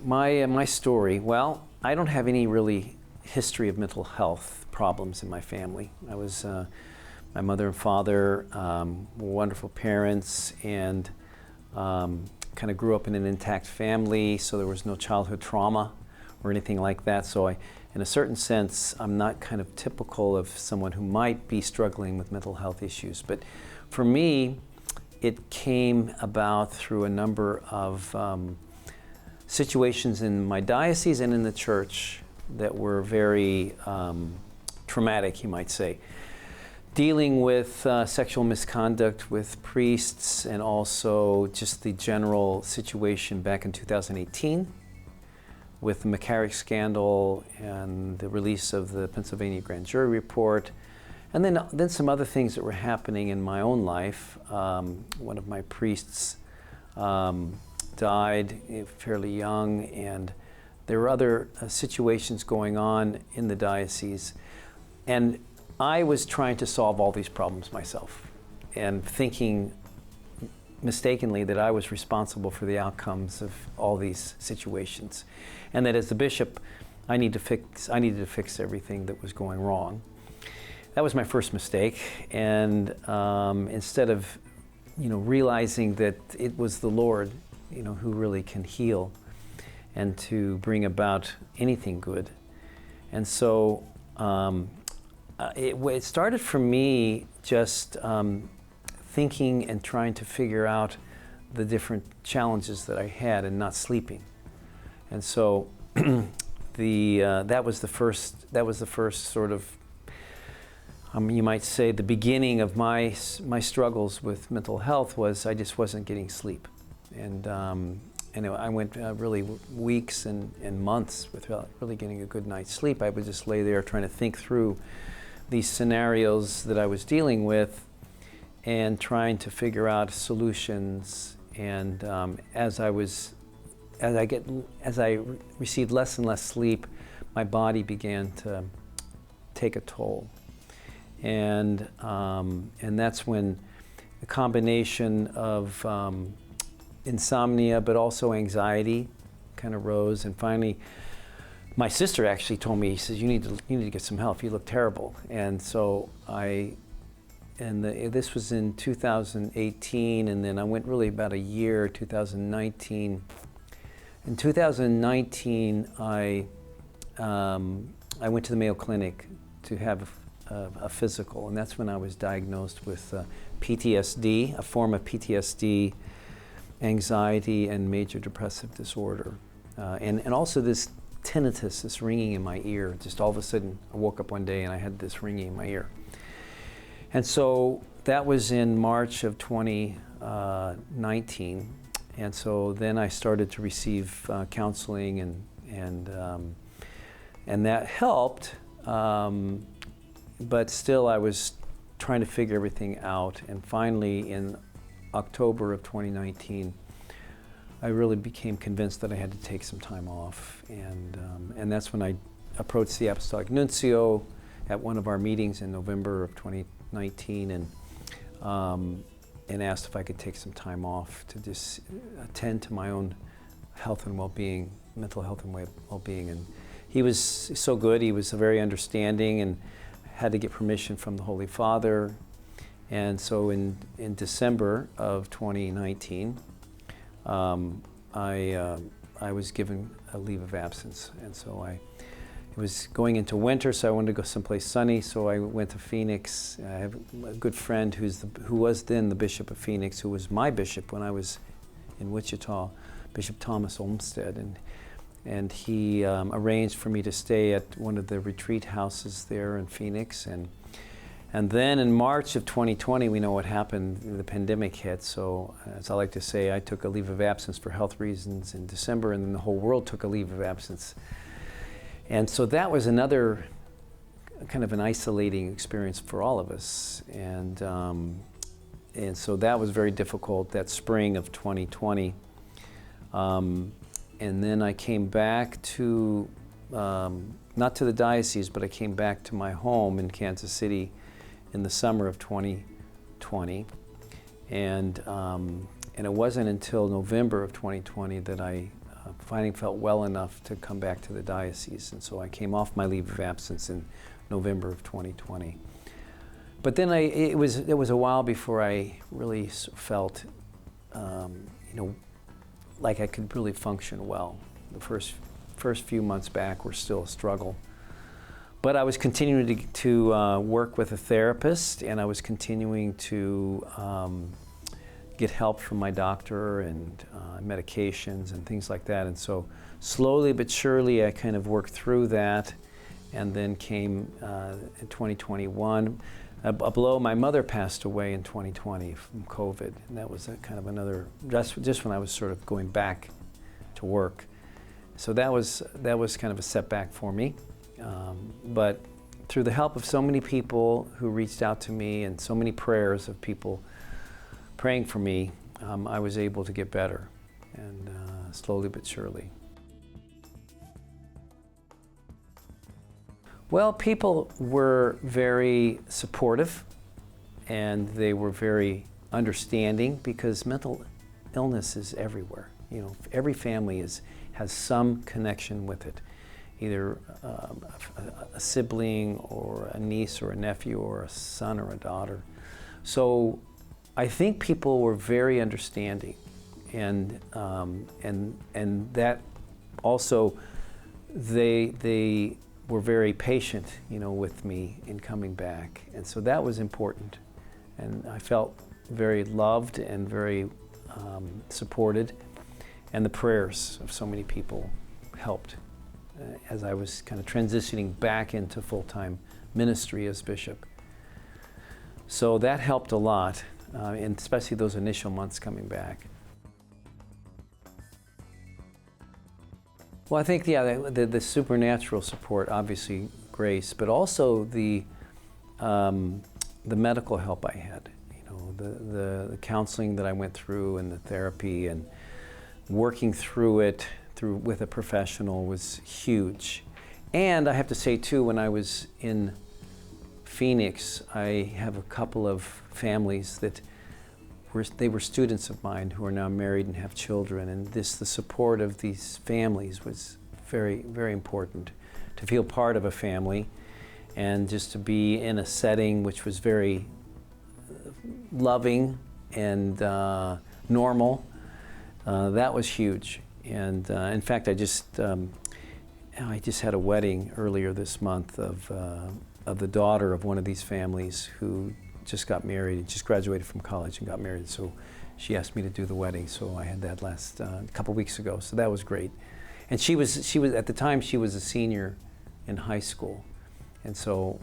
My story, well, I don't have any really history of mental health problems in my family. I was, my mother and father were wonderful parents, and kind of grew up in an intact family, so there was no childhood trauma or anything like that. So in a certain sense, I'm not kind of typical of someone who might be struggling with mental health issues. But for me, it came about through a number of situations in my diocese and in the church that were very traumatic, you might say. Dealing with sexual misconduct with priests, and also just the general situation back in 2018 with the McCarrick scandal and the release of the Pennsylvania grand jury report. And then some other things that were happening in my own life. One of my priests died fairly young, and there were other situations going on in the diocese. And I was trying to solve all these problems myself, and thinking mistakenly that I was responsible for the outcomes of all these situations, and that as the bishop, I needed to fix everything that was going wrong. That was my first mistake, and instead of, realizing that it was the Lord, who really can heal and to bring about anything good. And so it started for me just thinking and trying to figure out the different challenges that I had and not sleeping. And so that was the first sort of, you might say, the beginning of my struggles with mental health was I just wasn't getting sleep. And I went really weeks and months without really getting a good night's sleep. I would just lay there trying to think through these scenarios that I was dealing with and trying to figure out solutions. And as I received less and less sleep, my body began to take a toll. And that's when a combination of insomnia, but also anxiety kind of rose. And finally, my sister actually told me, he says, you need to get some help. You look terrible. And so this was in 2018, and then I went really about a year, 2019. In 2019, I went to the Mayo Clinic to have a physical, and that's when I was diagnosed with PTSD, a form of PTSD, anxiety, and major depressive disorder. And also this tinnitus, this ringing in my ear. Just all of a sudden, I woke up one day and I had this ringing in my ear. And so that was in March of 2019. And so then I started to receive counseling, and that helped. But still, I was trying to figure everything out. And finally, in October of 2019, I really became convinced that I had to take some time off. And that's when I approached the Apostolic Nuncio at one of our meetings in November of 2019 and asked if I could take some time off to just attend to my own health and well-being, mental health and well-being. And he was so good. He was very understanding, and had to get permission from the Holy Father. And so in December of 2019, I was given a leave of absence. And so it was going into winter, so I wanted to go someplace sunny, so I went to Phoenix. I have a good friend who was then the Bishop of Phoenix, who was my bishop when I was in Wichita, Bishop Thomas Olmsted. And he arranged for me to stay at one of the retreat houses there in Phoenix. And then in March of 2020, we know what happened. The pandemic hit. So as I like to say, I took a leave of absence for health reasons in December, and then the whole world took a leave of absence. And so that was another kind of an isolating experience for all of us. And so that was very difficult, that spring of 2020. And then I came back to, not to the diocese, but I came back to my home in Kansas City in the summer of 2020. And it wasn't until November of 2020 that I finally felt well enough to come back to the diocese. And so I came off my leave of absence in November of 2020. But then it was a while before I really felt, like I could really function well. The first few months back were still a struggle. But I was continuing to work with a therapist, and I was continuing to get help from my doctor and medications and things like that. And so slowly but surely I kind of worked through that, and then came in 2021. Below, my mother passed away in 2020 from COVID, and that was kind of another, just when I was sort of going back to work. So that was kind of a setback for me. But through the help of so many people who reached out to me and so many prayers of people praying for me, I was able to get better, and slowly but surely. Well, people were very supportive, and they were very understanding, because mental illness is everywhere. You know, every family has some connection with it, either a sibling or a niece or a nephew or a son or a daughter. So I think people were very understanding, and that also they were very patient, with me in coming back, and so that was important. And I felt very loved and very supported, and the prayers of so many people helped as I was kind of transitioning back into full-time ministry as bishop. So that helped a lot, and especially those initial months coming back. Well, I think, the supernatural support, obviously grace, but also the medical help I had. The counseling that I went through, and the therapy, and working through it with a professional was huge. And I have to say too, when I was in Phoenix, I have a couple of families that were students of mine who are now married and have children, and the support of these families was very, very important. To feel part of a family, and just to be in a setting which was very loving and normal, that was huge. And in fact, I just had a wedding earlier this month of the daughter of one of these families who just got married, and just graduated from college and got married. So she asked me to do the wedding. So I had that last couple weeks ago. So that was great. And she was at the time, she was a senior in high school, and so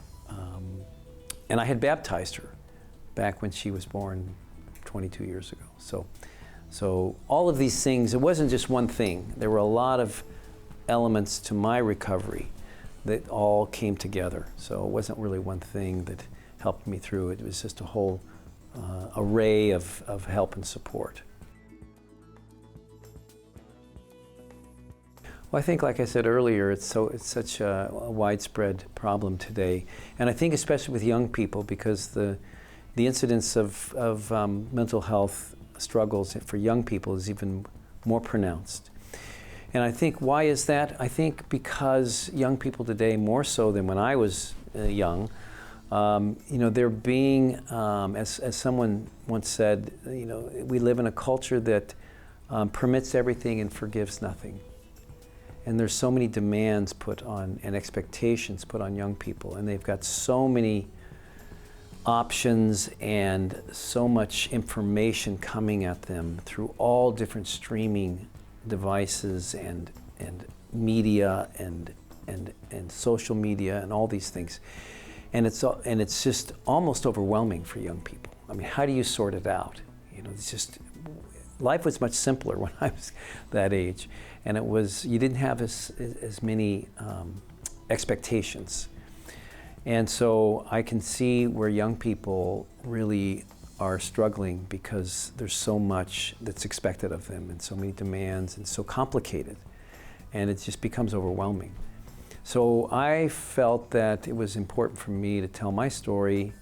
and I had baptized her back when she was born 22 years ago. So all of these things, it wasn't just one thing. There were a lot of elements to my recovery that all came together. So it wasn't really one thing that helped me through it. It was just a whole array of help and support. Well, I think, like I said earlier, it's such a widespread problem today, and I think especially with young people, because the incidence of mental health struggles for young people is even more pronounced. And I think, why is that? I think because young people today, more so than when I was young, they're being, as someone once said, we live in a culture that permits everything and forgives nothing. And there's so many demands put on, and expectations put on young people, and they've got so many options and so much information coming at them through all different streaming devices and media and social media and all these things. And it's just almost overwhelming for young people. I mean, how do you sort it out? It's just, life was much simpler when I was that age, and you didn't have as many expectations. And so I can see where young people really are struggling, because there's so much that's expected of them, and so many demands, and so complicated, and it just becomes overwhelming. So I felt that it was important for me to tell my story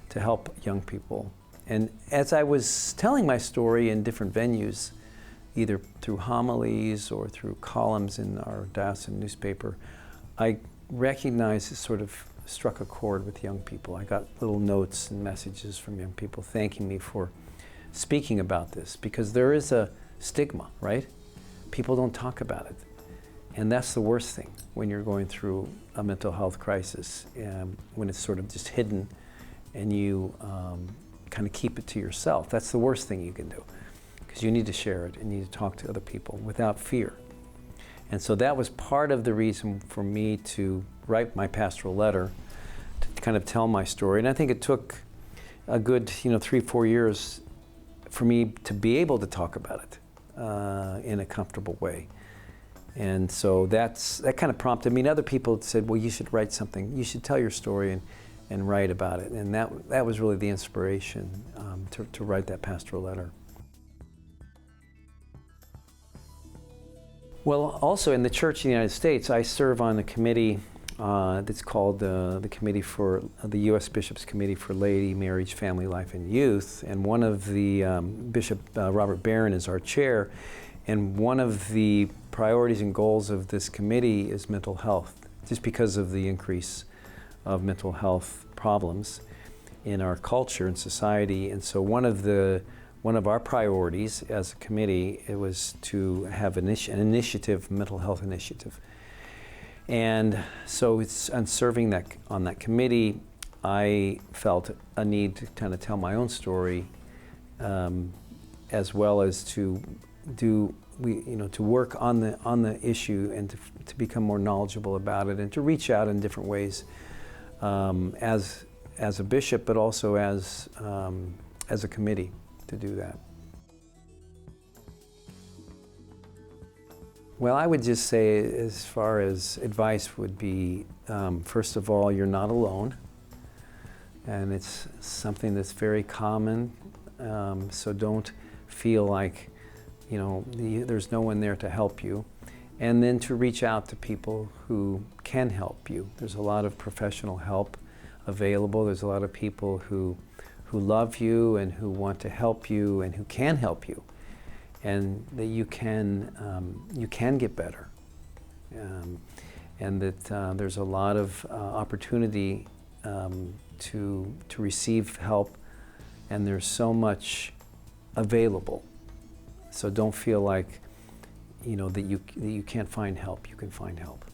to help young people. And as I was telling my story in different venues, either through homilies or through columns in our diocesan newspaper, I recognized it sort of struck a chord with young people. I got little notes and messages from young people thanking me for speaking about this, because there is a stigma, right? People don't talk about it. And that's the worst thing when you're going through a mental health crisis, when it's sort of just hidden and you kind of keep it to yourself. That's the worst thing you can do, because you need to share it and you need to talk to other people without fear. And so that was part of the reason for me to write my pastoral letter, to kind of tell my story. And I think it took a good 3-4 years for me to be able to talk about it in a comfortable way. And so that kind of prompted me. And other people said, well, you should write something. You should tell your story and write about it. And that was really the inspiration to write that pastoral letter. Well, also in the Church in the United States, I serve on a committee that's called the Committee for the U.S. Bishops' Committee for Laity, Marriage, Family Life, and Youth. And one of the Bishop Robert Barron is our chair. And one of the priorities and goals of this committee is mental health, just because of the increase of mental health problems in our culture and society. And so one of our priorities as a committee, it was to have an initiative, mental health initiative. And so on serving on that committee, I felt a need to kind of tell my own story, as well as to work on the issue and to become more knowledgeable about it, and to reach out in different ways, as a bishop, but also as a committee to do that. Well, I would just say, as far as advice would be, first of all, you're not alone, and it's something that's very common. So don't feel like there's no one there to help you. And then to reach out to people who can help you. There's a lot of professional help available. There's a lot of people who love you and who want to help you and who can help you, and that you can get better, and that there's a lot of opportunity to receive help, and there's so much available. So don't feel like that you can't find help. You can find help.